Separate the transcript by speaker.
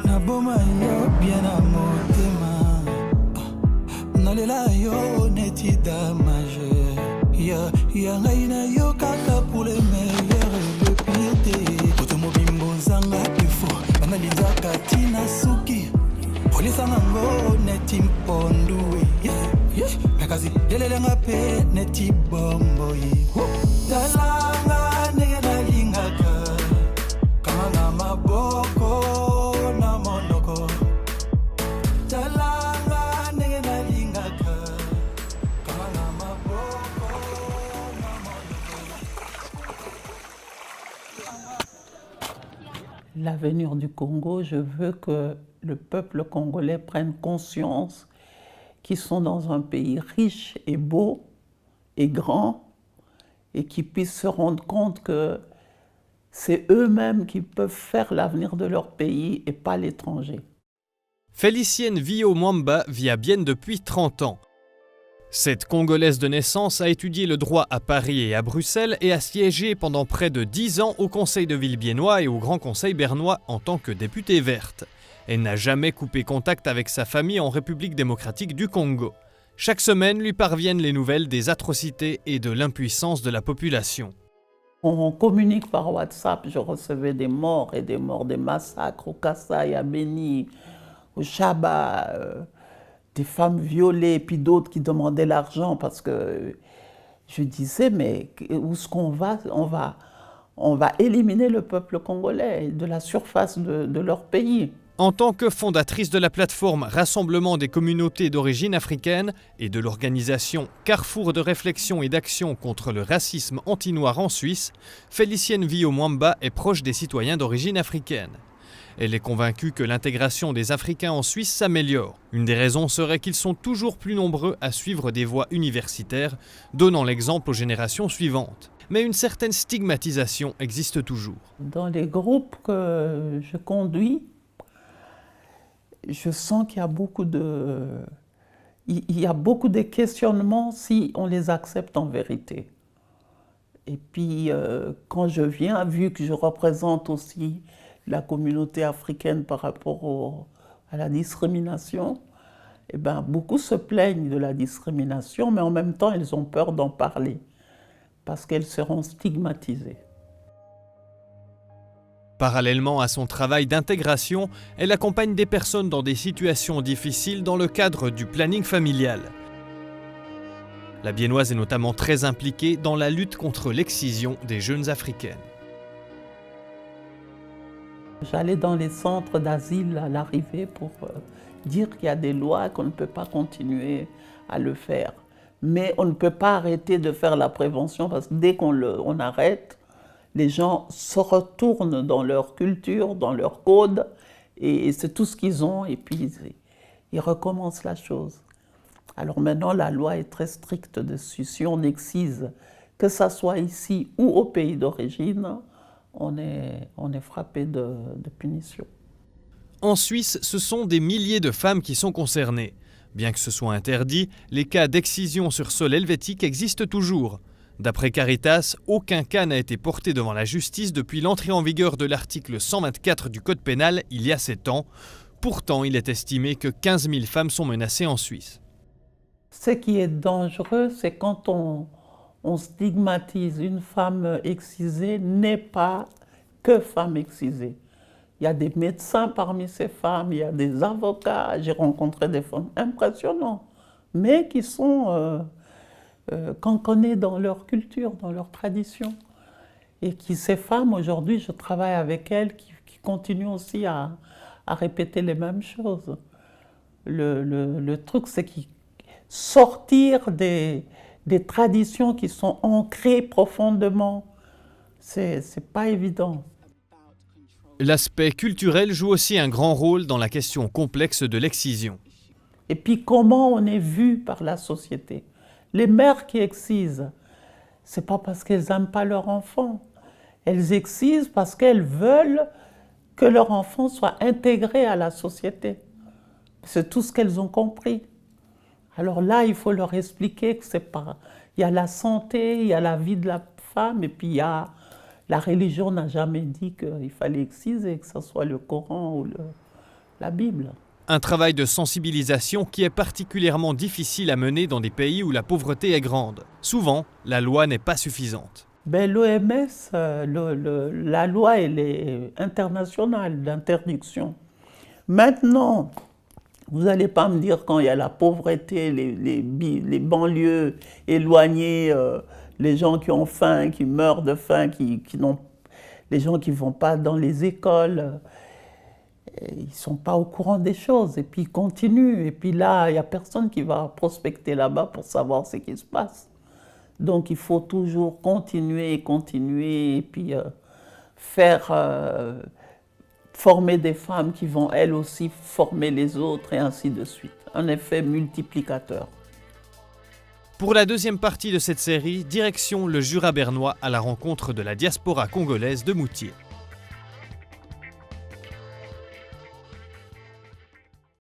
Speaker 1: Naboma yo bien à motema nalela yo neti damage ya ngai na yo kaka pour le meilleur et le pire te mobimbo zanga ifo analinzaka tina suki polisa nango neti mpondu mekazi lelelenga pe neti bombo talanga negena lingaka kama na maboko na monoko talanga negena lingaka kama na maboko na monoko.
Speaker 2: L'avenir du Congo, je veux que le peuple congolais prenne conscience qu'ils sont dans un pays riche et beau et grand et qu'ils puissent se rendre compte que c'est eux-mêmes qui peuvent faire l'avenir de leur pays et pas l'étranger.
Speaker 3: Félicienne Vio Mwamba vit à Bienne depuis 30 ans. Cette Congolaise de naissance a étudié le droit à Paris et à Bruxelles et a siégé pendant près de 10 ans au Conseil de ville biennois et au Grand Conseil bernois en tant que députée verte. Elle n'a jamais coupé contact avec sa famille en République démocratique du Congo. Chaque semaine lui parviennent les nouvelles des atrocités et de l'impuissance de la population.
Speaker 2: On communique par WhatsApp, je recevais des morts, des massacres au Kasaï, à Beni, au Chaba, des femmes violées, puis d'autres qui demandaient l'argent parce que je disais, mais où est-ce qu'on va? On va éliminer le peuple congolais de la surface de leur pays.
Speaker 3: En tant que fondatrice de la plateforme Rassemblement des communautés d'origine africaine et de l'organisation Carrefour de réflexion et d'action contre le racisme anti-noir en Suisse, Félicienne Vio Mwamba est proche des citoyens d'origine africaine. Elle est convaincue que l'intégration des Africains en Suisse s'améliore. Une des raisons serait qu'ils sont toujours plus nombreux à suivre des voies universitaires, donnant l'exemple aux générations suivantes. Mais une certaine stigmatisation existe toujours.
Speaker 2: Dans les groupes que je conduis, je sens qu'il y a beaucoup de questionnements si on les accepte en vérité. Et puis, quand je viens, vu que je représente aussi la communauté africaine par rapport à la discrimination, eh ben, beaucoup se plaignent de la discrimination, mais en même temps, ils ont peur d'en parler parce qu'elles seront stigmatisées.
Speaker 3: Parallèlement à son travail d'intégration, elle accompagne des personnes dans des situations difficiles dans le cadre du planning familial. La Biennoise est notamment très impliquée dans la lutte contre l'excision des jeunes africaines.
Speaker 2: J'allais dans les centres d'asile à l'arrivée pour dire qu'il y a des lois, qu'on ne peut pas continuer à le faire. Mais on ne peut pas arrêter de faire la prévention parce que dès qu'on arrête, les gens se retournent dans leur culture, dans leur code, et c'est tout ce qu'ils ont, et puis ils recommencent la chose. Alors maintenant, la loi est très stricte dessus. Si on excise, que ça soit ici ou au pays d'origine, on est frappé de punition.
Speaker 3: En Suisse, ce sont des milliers de femmes qui sont concernées. Bien que ce soit interdit, les cas d'excision sur sol helvétique existent toujours. D'après Caritas, aucun cas n'a été porté devant la justice depuis l'entrée en vigueur de l'article 124 du Code pénal il y a 7 ans. Pourtant, il est estimé que 15 000 femmes sont menacées en Suisse.
Speaker 2: Ce qui est dangereux, c'est quand on stigmatise une femme excisée, n'est pas que femme excisée. Il y a des médecins parmi ces femmes, il y a des avocats. J'ai rencontré des femmes impressionnantes, mais qui sont qu'on connaît dans leur culture, dans leur tradition. Et qui, ces femmes, aujourd'hui, je travaille avec elles, qui continuent aussi à répéter les mêmes choses. Le truc, c'est sortir des traditions qui sont ancrées profondément. C'est pas évident.
Speaker 3: L'aspect culturel joue aussi un grand rôle dans la question complexe de l'excision.
Speaker 2: Et puis comment on est vu par la société. Les mères qui excisent, c'est pas parce qu'elles n'aiment pas leur enfant. Elles excisent parce qu'elles veulent que leur enfant soit intégré à la société. C'est tout ce qu'elles ont compris. Alors là, il faut leur expliquer que c'est pas... Il y a la santé, il y a la vie de la femme, et puis il y a La religion n'a jamais dit qu'il fallait exciser, que ce soit le Coran ou la Bible.
Speaker 3: Un travail de sensibilisation qui est particulièrement difficile à mener dans des pays où la pauvreté est grande. Souvent, la loi n'est pas suffisante.
Speaker 2: L'OMS, la loi, elle est internationale d'interdiction. Maintenant, vous n'allez pas me dire quand il y a la pauvreté, les banlieues éloignées, les gens qui ont faim, qui meurent de faim, les gens qui ne vont pas dans les écoles, ils ne sont pas au courant des choses. Et puis ils continuent. Et puis là, il n'y a personne qui va prospecter là-bas pour savoir ce qui se passe. Donc il faut toujours continuer, et puis former des femmes qui vont elles aussi former les autres et ainsi de suite. Un effet multiplicateur.
Speaker 3: Pour la deuxième partie de cette série, direction le Jura bernois à la rencontre de la diaspora congolaise de Moutier.